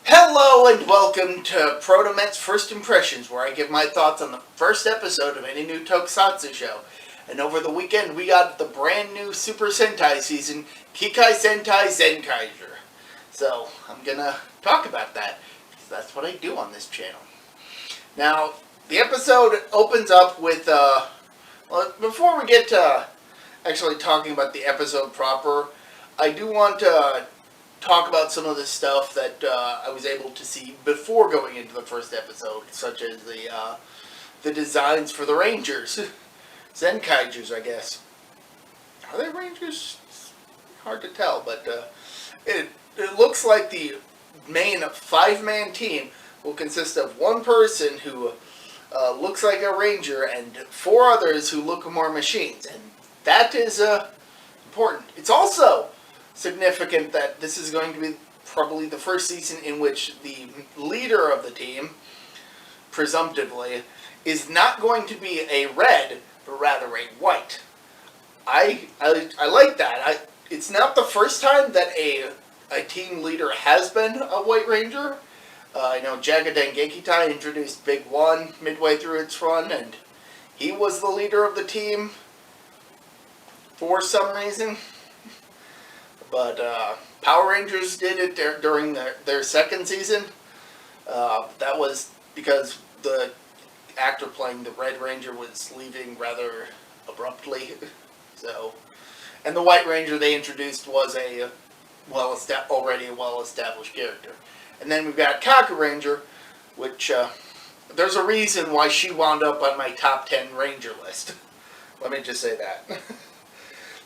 Hello and welcome to ProtoMet's First Impressions, where I give my thoughts on the first episode of any new tokusatsu show. And over the weekend we got the brand new Super Sentai season, Kikai Sentai Zenkaiger. So I'm gonna talk about that, because that's what I do on this channel. Now, the episode opens up with, well, before we get to actually talking about the episode proper, I do want to talk about some of the stuff that I was able to see before going into the first episode, such as the designs for the Rangers. Zenkaigers, I guess. Are they Rangers? It's hard to tell, but it looks like the main 5-man team will consist of one person who looks like a Ranger and 4 others who look more machines, and that is important. It's also significant that this is going to be probably the first season in which the leader of the team, presumptively, is not going to be a red, but rather a white. I like that. It's not the first time that a team leader has been a White Ranger. I know Jaga Dengekitai introduced Big One midway through its run, and he was the leader of the team for some reason. But Power Rangers did it during their second season. That was because the actor playing the Red Ranger was leaving rather abruptly. So, and the White Ranger they introduced was already a well-established character. And then we've got Kaku Ranger, which there's a reason why she wound up on my top 10 Ranger list. Let me just say that.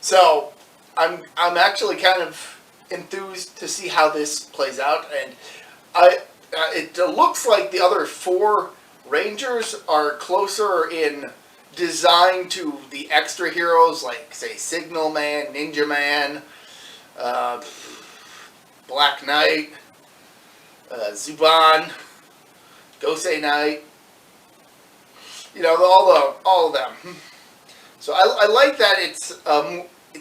So, I'm actually kind of enthused to see how this plays out, and it looks like the other 4 Rangers are closer in design to the extra heroes, like, say, Signal Man, Ninja Man, Black Knight, Zuban, Gosei Knight, you know, all of them. So I like that it's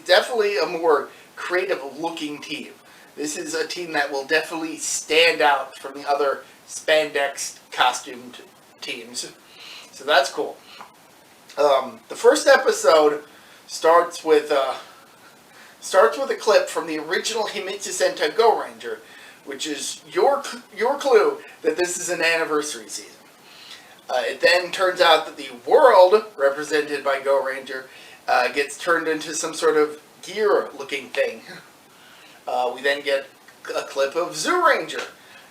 definitely a more creative-looking team. This is a team that will definitely stand out from the other spandex costumed teams. So that's cool. The first episode starts with a clip from the original Himitsu Sentai Go Ranger, which is your clue that this is an anniversary season. It then turns out that the world, represented by Go Ranger, gets turned into some sort of gear-looking thing. We then get a clip of Zoo Ranger,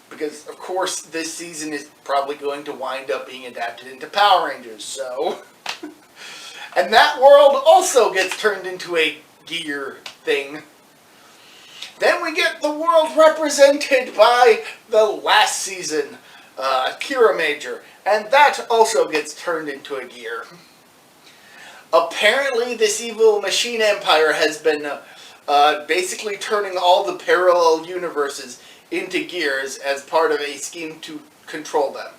because, of course, this season is probably going to wind up being adapted into Power Rangers, so... And that world also gets turned into a gear thing. Then we get the world represented by the last season, Kira Major, and that also gets turned into a gear. Apparently, this evil machine empire has been basically turning all the parallel universes into gears as part of a scheme to control them.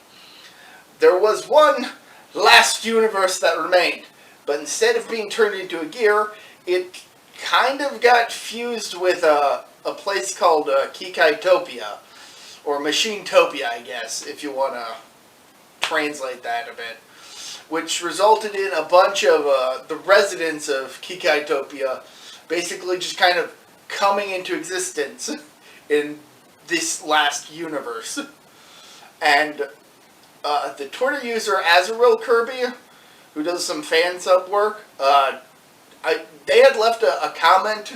There was one last universe that remained, but instead of being turned into a gear, it kind of got fused with a place called Kikai-topia, or Machine-topia, I guess, if you want to translate that a bit, which resulted in a bunch of the residents of Kikai-topia basically just kind of coming into existence in this last universe. And the Twitter user Azaril Kirby, who does some fan sub work, they had left a comment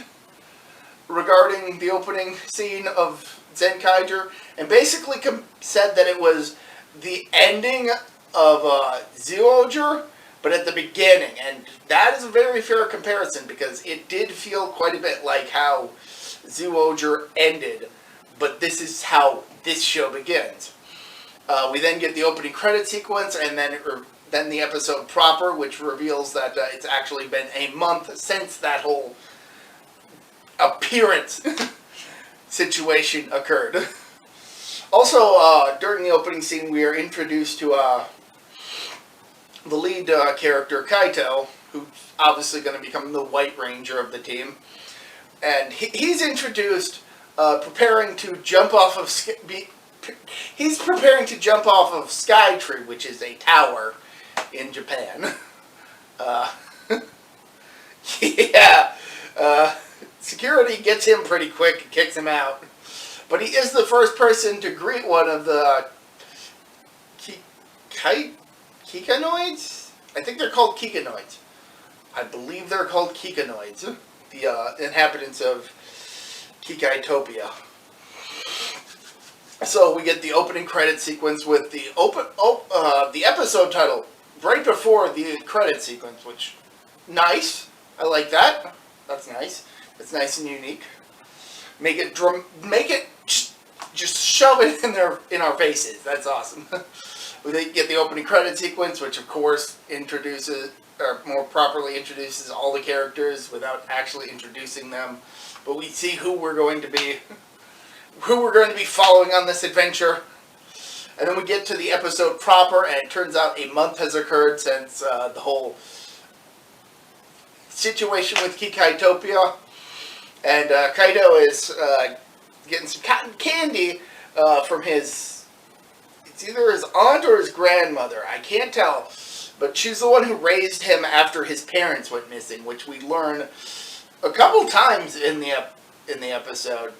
regarding the opening scene of Zenkaiger, and basically said that it was the ending of Zyuohger, but at the beginning, and that is a very fair comparison, because it did feel quite a bit like how Zyuohger ended, but this is how this show begins. We then get the opening credit sequence, and then the episode proper, which reveals that it's actually been a month since that whole appearance situation occurred. Also, during the opening scene, we are introduced to the lead character, Kaito, who's obviously going to become the White Ranger of the team. And he's introduced preparing to jump off of he's preparing to jump off of Skytree, which is a tower in Japan. Yeah. Security gets him pretty quick and kicks him out. But he is the first person to greet one of the Kikanoids? I think they're called Kikanoids. I believe they're called Kikanoids. The inhabitants of Kikaitopia. So we get the opening credit sequence with the the episode title right before the credit sequence, which nice. I like that. That's nice. It's nice and unique. Make it just shove it in our faces. That's awesome. We get the opening credit sequence, which of course introduces, or more properly introduces, all the characters without actually introducing them. But we see who we're going to be following on this adventure. And then we get to the episode proper, and it turns out a month has occurred since the whole situation with Kikaitopia. And Kaido is getting some cotton candy from it's either his aunt or his grandmother. I can't tell. But she's the one who raised him after his parents went missing, which we learn a couple times in the episode.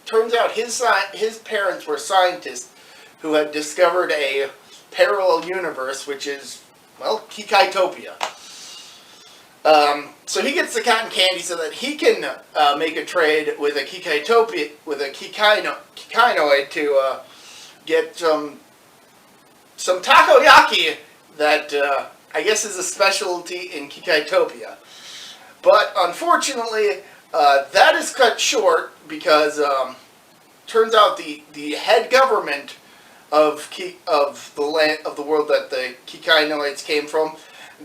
Turns out his parents were scientists who had discovered a parallel universe, which is, well, Kikaitopia. So he gets the cotton candy so that he can make a trade with a Kikainoid to get some takoyaki that I guess is a specialty in Kikaitopia. But unfortunately, that is cut short because turns out the head government of the world that the Kikainoids came from,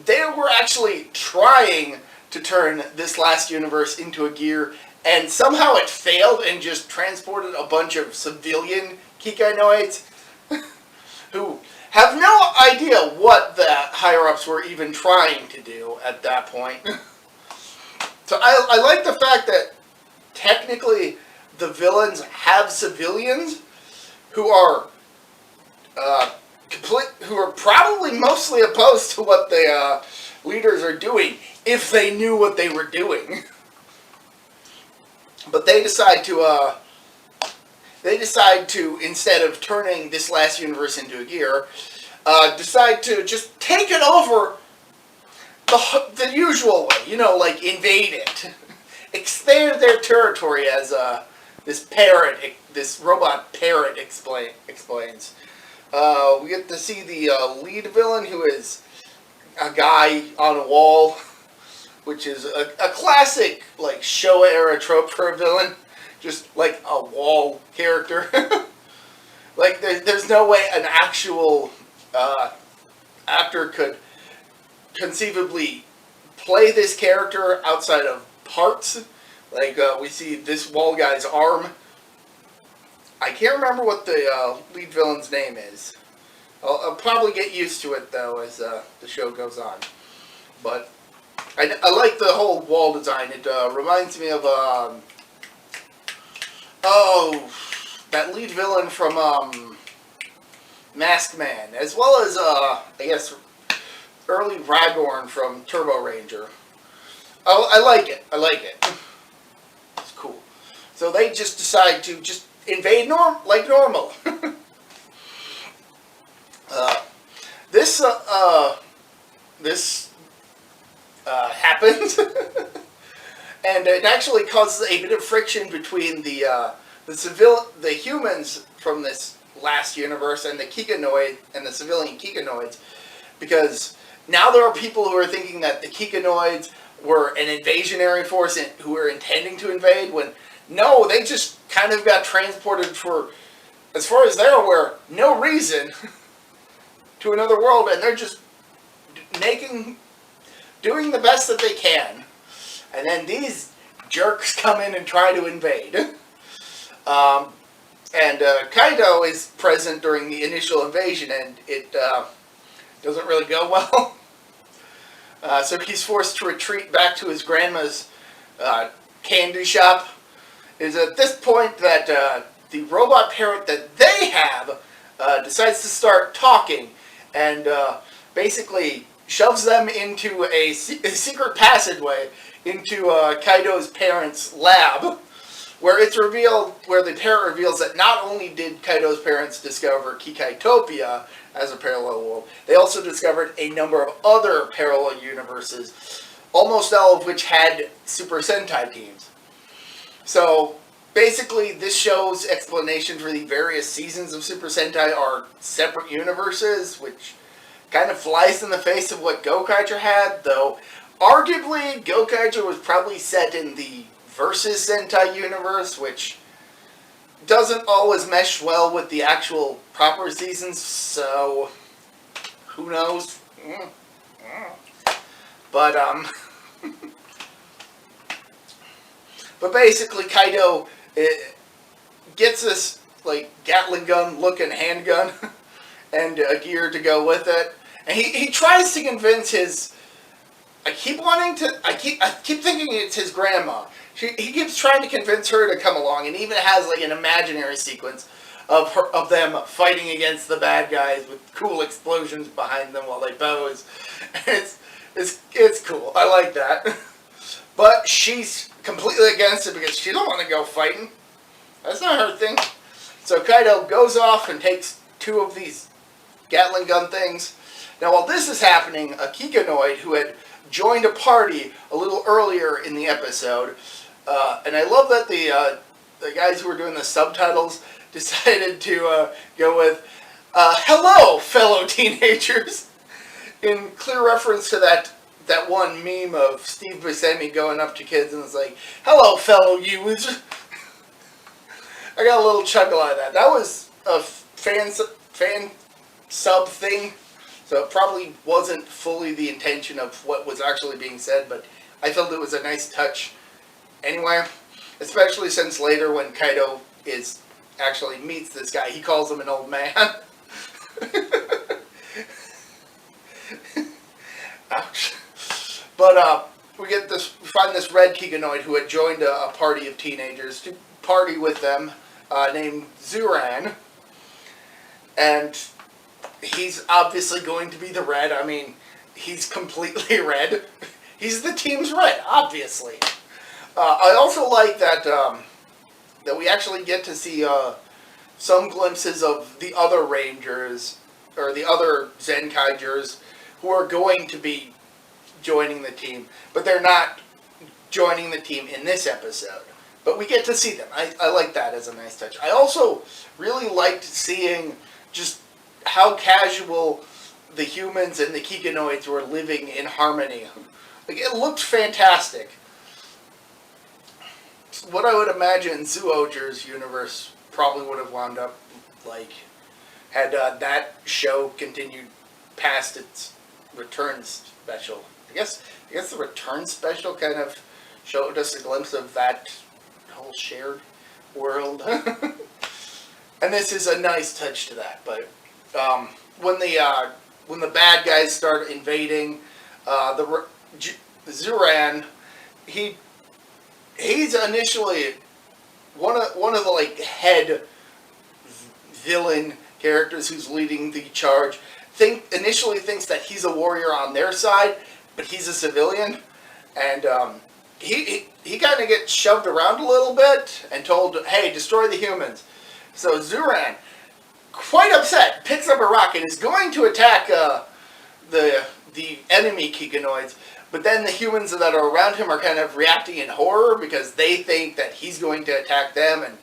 they were actually trying to turn this last universe into a gear, and somehow it failed and just transported a bunch of civilian Kikainoids who have no idea what the higher-ups were even trying to do at that point. So I like the fact that technically the villains have civilians who are who are probably mostly opposed to what the leaders are doing if they knew what they were doing. But they decide to instead of turning this last universe into a gear, decide to just take it over the usual way, like invade it, expand their territory, as this robot parrot explains. We get to see the lead villain, who is a guy on a wall, which is a classic like Showa era trope for a villain, just like a wall character. Like there's no way an actual actor could conceivably play this character outside of parts. Like we see this wall guy's arm. I can't remember what the lead villain's name is. I'll probably get used to it though as the show goes on. But I like the whole wall design. It reminds me of that lead villain from Masked Man, as well as I guess early Ragorn from Turbo Ranger. I like it. It's cool. So they just decide to just invade like normal. This happens, and it actually causes a bit of friction between the humans from this last universe and the Kikanoid and the civilian Kikanoids, because now there are people who are thinking that the Kikanoids were an invasionary force who were intending to invade, when no, they just kind of got transported for, as far as they're aware, no reason to another world, and they're just doing the best that they can. And then these jerks come in and try to invade. Kaido is present during the initial invasion, and it doesn't really go well. So he's forced to retreat back to his grandma's candy shop. It is at this point that the robot parrot that they decides to start talking and basically shoves them into a secret passageway into Kaido's parents' lab, where the parrot reveals that not only did Kaido's parents discover Kikaitopia as a parallel world, they also discovered a number of other parallel universes, almost all of which had Super Sentai teams. So basically, this show's explanation for the various seasons of Super Sentai are separate universes, which kind of flies in the face of what Gokaiger had, though arguably Gokaiger was probably set in the Versus Sentai universe, which doesn't always mesh well with the actual proper seasons, so who knows? But but basically Kaido gets this like Gatling gun looking handgun and gear to go with it, and he tries to convince his. I keep thinking it's his grandma. He keeps trying to convince her to come along, and even has like an imaginary sequence of them fighting against the bad guys with cool explosions behind them while they pose. It's cool. I like that. But she's completely against it because she don't want to go fighting. That's not her thing. So Kaido goes off and takes 2 of these Gatling gun things. Now while this is happening, a Kikanoid who had joined a party a little earlier in the episode, and I love that the guys who were doing the subtitles decided to go with, hello, fellow teenagers, in clear reference to that one meme of Steve Buscemi going up to kids and was like, hello, fellow youths. I got a little chuckle out of that. That was a fan sub thing, so it probably wasn't fully the intention of what was actually being said, but I felt it was a nice touch anyway, especially since later when Kaido actually meets this guy, he calls him an old man. Ouch. But we find this red Kikanoid who had joined a party of teenagers to party with them, named Zuran, and he's obviously going to be the red. I mean, he's completely red. He's the team's red, obviously. I also like that that we actually get to see some glimpses of the other Rangers, or the other Zenkaigers, who are going to be joining the team, but they're not joining the team in this episode. But we get to see them. I like that as a nice touch. I also really liked seeing just how casual the humans and the Kikanoids were living in harmony. Like, it looked fantastic. What I would imagine Zooger's universe probably would have wound up like had that show continued past its return special. I guess the return special kind of showed us a glimpse of that whole shared world. And this is a nice touch to that. But when the bad guys start invading, the Zuran, he's initially one of the like head villain characters who's leading the charge. Initially thinks that he's a warrior on their side, but he's a civilian, and he kind of gets shoved around a little bit and told, "Hey, destroy the humans." So Zuran, quite upset, picks up a rock and is going to attack the enemy Kikanoids. But then the humans that are around him are kind of reacting in horror because they think that he's going to attack them. And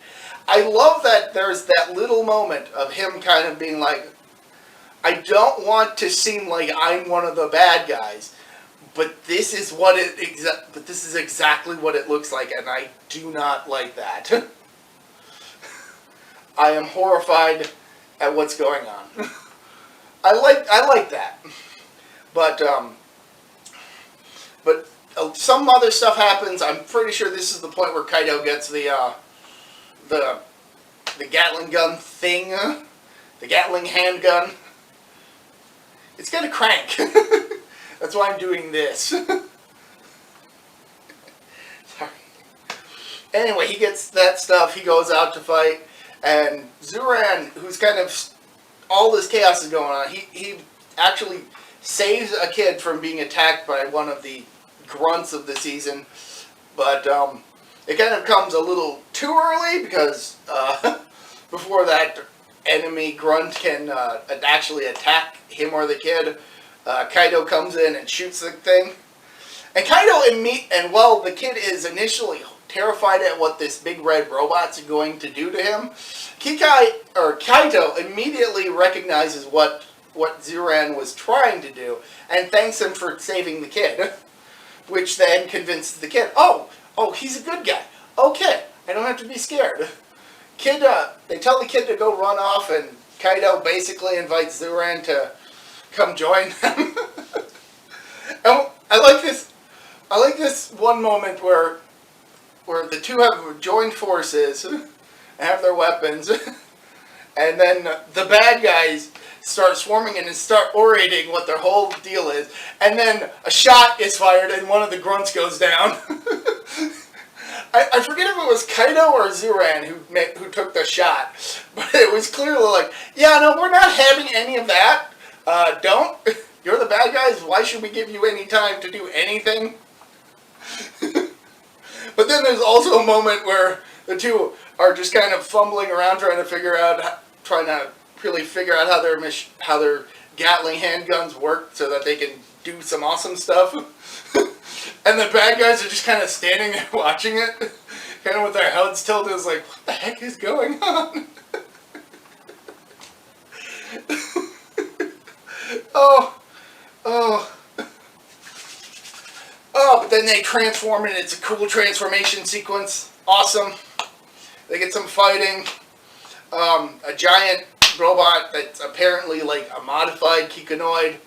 I love that there's that little moment of him kind of being like, I don't want to seem like I'm one of the bad guys, but this is exactly what it looks like, and I do not like that. I am horrified at what's going on. I like that. But some other stuff happens. I'm pretty sure this is the point where Kaido gets the Gatling gun thing, the Gatling handgun. It's gonna crank. That's why I'm doing this. Sorry. Anyway, he gets that stuff. He goes out to fight, and Zuran, who's kind of all this chaos is going on, he actually saves a kid from being attacked by one of the grunts of the season, but it kind of comes a little too early because before that enemy grunt can actually attack him or the kid, Kaido comes in and shoots the thing. And while the kid is initially terrified at what this big red robot's going to do to him, Kaito immediately recognizes what Zuran was trying to do and thanks him for saving the kid, which then convinces the kid, oh, he's a good guy. Okay, I don't have to be scared. They tell the kid to go run off, and Kaido basically invites Zuran to come join them. And I like this one moment where the two have joined forces and have their weapons, and then the bad guys start swarming in and start orating what their whole deal is, and then a shot is fired and one of the grunts goes down. I forget if it was Kaido or Zuran who took the shot, but it was clearly like, yeah, no, we're not having any of that. Don't. You're the bad guys. Why should we give you any time to do anything? But then there's also a moment where the two are just kind of fumbling around trying to really figure out how their Gatling handguns work so that they can do some awesome stuff. And the bad guys are just kind of standing there watching it, kind of with their heads tilted. It's like, what the heck is going on? But then they transform and it's a cool transformation sequence. Awesome. They get some fighting. A giant robot that's apparently like a modified Kikanoid.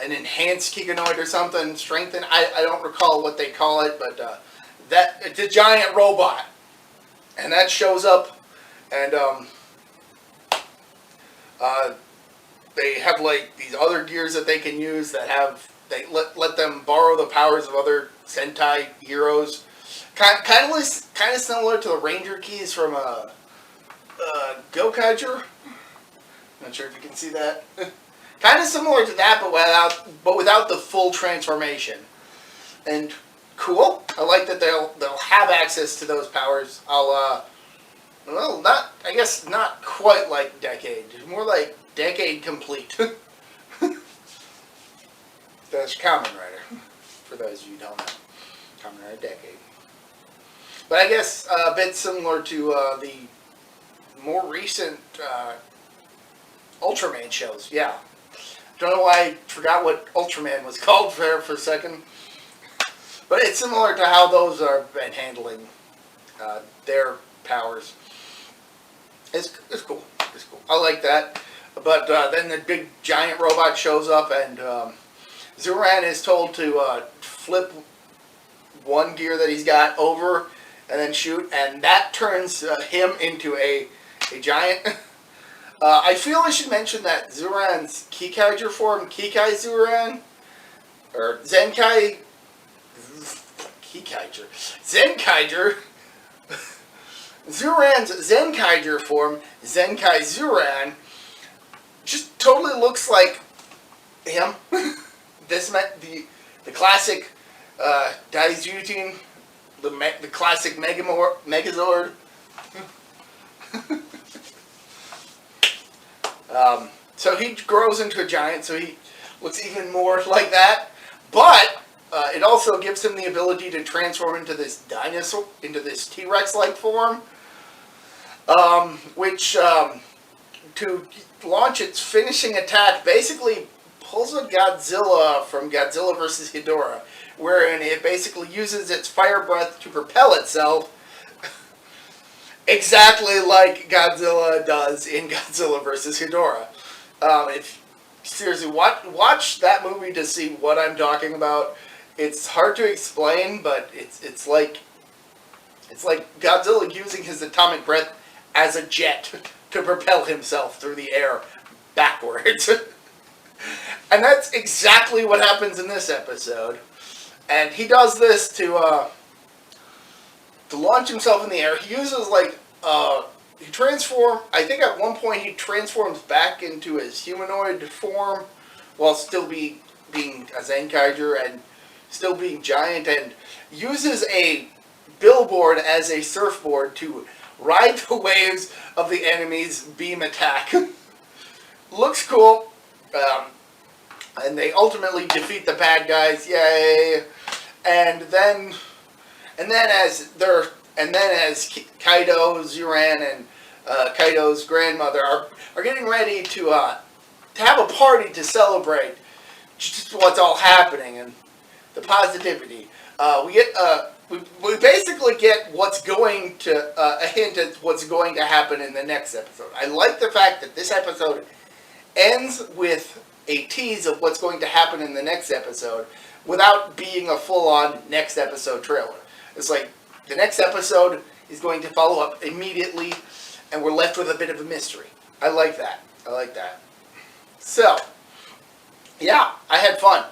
An enhanced Kikanoid or something. Strengthened. I don't recall what they call it, but it's a giant robot. And that shows up and they have like these other gears that they can use that let them borrow the powers of other Sentai heroes. Kind of similar to the Ranger keys from Kaiju. Not sure if you can see that. Kind of similar to that, but without the full transformation. And cool. I like that they'll have access to those powers. I guess not quite like Decade. More like Decade Complete. That's Kamen Rider, for those of you who don't know. Kamen Rider Decade. But I guess a bit similar to the more recent Ultraman shows. Yeah. Don't know why I forgot what Ultraman was called for a second. But it's similar to how those are been handling their powers. It's cool. It's cool. I like that. But then the big giant robot shows up and Zuran is told to flip one gear that he's got over and then shoot, and that turns him into a giant. I feel I should mention that Zuran's Kikaiger form, Kikai Zuran, or Zenkaiger, Zuran's Zenkaiger form, Zenkai Zuran, just totally looks like him. The classic Daijujin, the classic Megazord. So he grows into a giant, so he looks even more like that. But it also gives him the ability to transform into this dinosaur, into this T-Rex-like form, which to launch its finishing attack basically pulls a Godzilla from Godzilla vs. Ghidorah, wherein it basically uses its fire breath to propel itself, exactly like Godzilla does in Godzilla vs. Ghidorah. Seriously, watch that movie to see what I'm talking about. It's hard to explain, but it's like Godzilla using his atomic breath as a jet to propel himself through the air backwards. And that's exactly what happens in this episode. And he does this to launch himself in the air. He uses like I think at one point he transforms back into his humanoid form while still being a Zenkaiger and still being giant, and uses a billboard as a surfboard to ride the waves of the enemy's beam attack. Looks cool. And they ultimately defeat the bad guys. Yay! And then as Kaido, Zuran, and Kaido's grandmother are getting ready to have a party to celebrate just what's all happening and the positivity. We basically get what's going to a hint at what's going to happen in the next episode. I like the fact that this episode ends with a tease of what's going to happen in the next episode without being a full-on next episode trailer. It's like the next episode is going to follow up immediately, and we're left with a bit of a mystery. I like that. So, yeah, I had fun.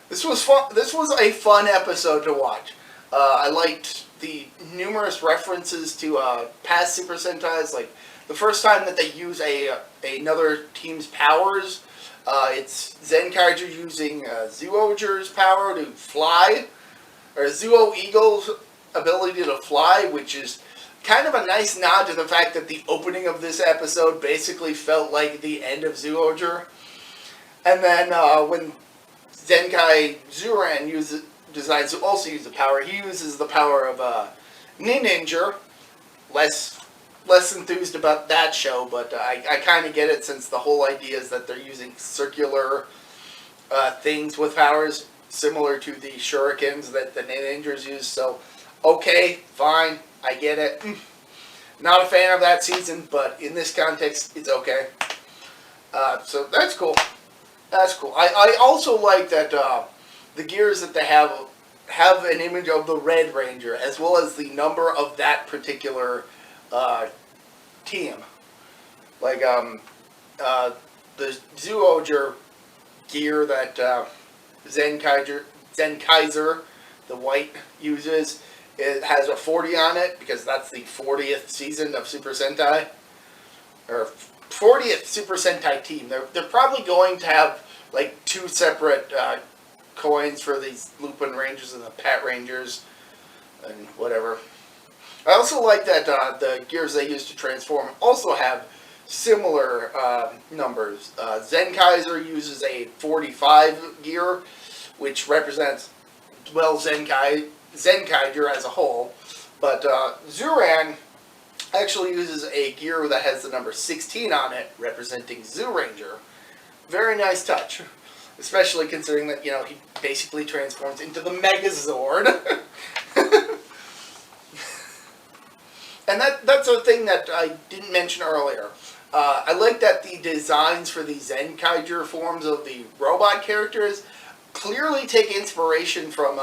This was fun. This was a fun episode to watch. I liked the numerous references to past Super Sentais, like the first time that they use another team's powers. It's Zenkaiger using Zyuohger's power to fly, or Zuo Eagle's ability to fly, which is kind of a nice nod to the fact that the opening of this episode basically felt like the end of Zyuohger. And then when Zenkai Zuran decides to also use the power, he uses the power of Ninja. Less enthused about that show, but I kind of get it, since the whole idea is that they're using circular things with powers similar to the shurikens that the ninjas use. So, okay, fine, I get it. Not a fan of that season, but in this context, it's okay. So that's cool. That's cool. I also like that the gears that they have an image of the Red Ranger, as well as the number of that particular team. Like the Zyuohger gear that Zenkaiger, the white, uses, it has a 40 on it because that's the 40th season of Super Sentai, or 40th Super Sentai team. They're probably going to have like two separate coins for these Lupin Rangers and the Pat Rangers and whatever. I also like that the gears they use to transform also have similar numbers. Zenkaiger uses a 45 gear, which represents, well, Zenkaiger as a whole. But Zuran actually uses a gear that has the number 16 on it, representing Zyuranger. Very nice touch. Especially considering that, you know, he basically transforms into the Megazord. And that's a thing that I didn't mention earlier. I like that the designs for the Zenkaiger forms of the robot characters clearly take inspiration from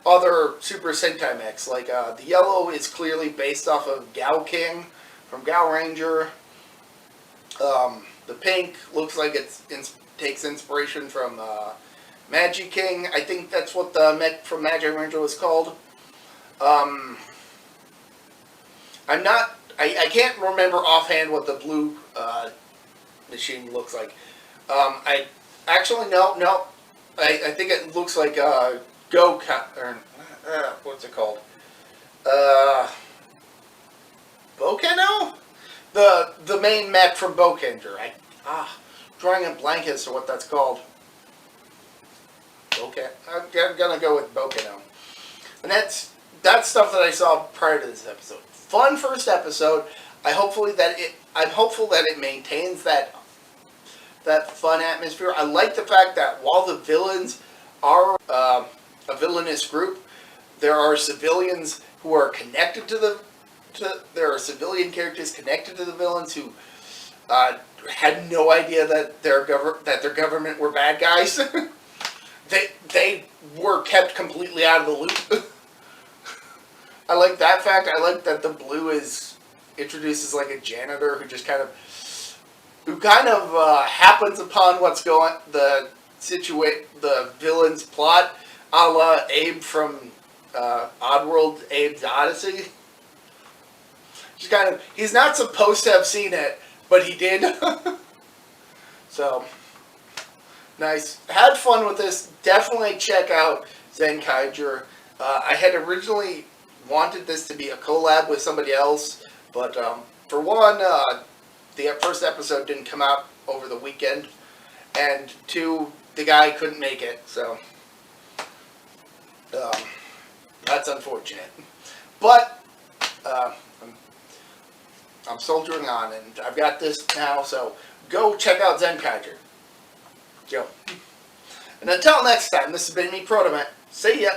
other Super Sentai mechs. Like, the yellow is clearly based off of Gao King from Gao Ranger. The pink looks like it takes inspiration from Magi King. I think that's what the mech from Magi Ranger was called. I can't remember offhand what the blue machine looks like. I actually, no. I think it looks like what's it called? Bokeno? The main mech from Bokenger. Drawing a blank as to what that's called. Okay, I'm gonna go with Bokeno. And that's stuff that I saw prior to this episode. Fun first episode. I'm hopeful that it maintains that fun atmosphere. I like the fact that while the villains are a villainous group, there are civilians who are connected there are civilian characters connected to the villains who had no idea that their government were bad guys. They were kept completely out of the loop. I like that fact. I like that the blue is introduced as like a janitor who kind of happens upon the villain's plot, a la Abe from Oddworld, Abe's Odyssey. Just kind of, he's not supposed to have seen it, but he did. So, nice. Had fun with this. Definitely check out Zenkaiger. I had originally wanted this to be a collab with somebody else, but for one, the first episode didn't come out over the weekend, and two, the guy couldn't make it, so that's unfortunate. But I'm soldiering on, and I've got this now, so go check out Zenkaiger. Joe. And until next time, this has been me, ProtoMet's. See ya!